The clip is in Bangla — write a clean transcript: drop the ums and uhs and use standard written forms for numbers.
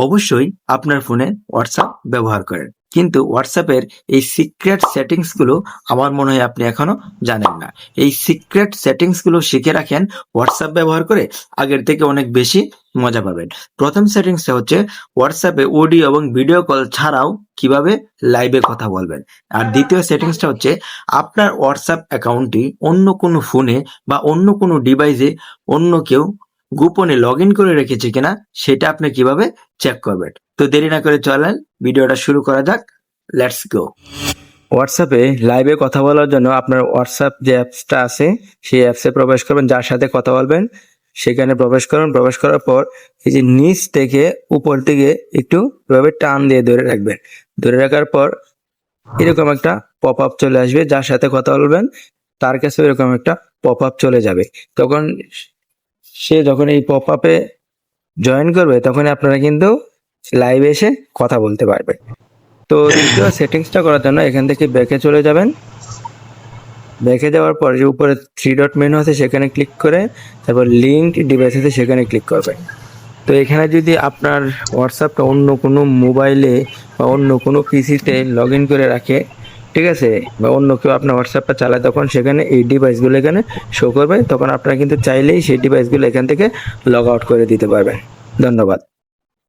অবশ্যই আপনার ফোনে হোয়াটসঅ্যাপ ব্যবহার করেন, কিন্তু হোয়াটসঅ্যাপের এই সিক্রেট সেটিংস গুলো আমার মনে হয় আপনি এখনো জানেন না। এই সিক্রেট সেটিংস গুলো শিখে রাখেন, হোয়াটসঅ্যাপ ব্যবহার করে আগের থেকে অনেক বেশি মজা পাবেন। প্রথম সেটিংসটা হচ্ছে হোয়াটসঅ্যাপে অডিও এবং ভিডিও কল ছাড়াও কিভাবে লাইভে কথা বলবেন। আর দ্বিতীয় সেটিংসটা হচ্ছে আপনার হোয়াটসঅ্যাপ অ্যাকাউন্টটি অন্য কোনো ফোনে বা অন্য কোনো ডিভাইসে অন্য কেউ গোপনে লগ ইন করে রেখেছে কিনা সেটা আপনি কিভাবে চেক করবেন। তো দেরি না করে চলেন ভিডিওটা শুরু করা যাক। Let's go. হোয়াটসঅ্যাপে লাইভে কথা বলার জন্য আপনার হোয়াটসঅ্যাপ যে অ্যাপসটা আছে সেই অ্যাপসে প্রবেশ করবেন, যার সাথে কথা বলবেন সেখানে প্রবেশ করুন। প্রবেশ করার পর এই যে নিচ থেকে উপর দিকে একটু এভাবে টান দিয়ে ধরে রাখবেন। ধরে রাখার পর এরকম একটা পপ আপ চলে আসবে, যার সাথে কথা বলবেন তার কাছে এরকম একটা পপ আপ চলে যাবে। তখন সে যখন এই পপ আপে জয়েন করবে তখন আপনারা কিন্তু লাইভে এসে কথা বলতে পারবে। তো দ্বিতীয় সেটিংসটা করার জন্য এখান থেকে ব্যাকে চলে যাবেন। ব্যাকে যাওয়ার পর যে উপরে 3 ডট মেনু আছে সেখানে ক্লিক করে তারপর লিঙ্ক ডিভাইস আছে সেখানে ক্লিক করবেন। তো এখানে যদি আপনার হোয়াটসঅ্যাপটা অন্য কোনো মোবাইলে বা অন্য কোনো পিসিতে লগ ইন করে রাখে, ঠিক আছে, বা অন্য কেউ আপনার হোয়াটসঅ্যাপটা চালায়, তখন সেখানে এই ডিভাইসগুলো এখানে শো করবে। তখন আপনারা কিন্তু চাইলেই সেই ডিভাইসগুলো এখান থেকে লগ আউট করে দিতে পারবেন। ধন্যবাদ।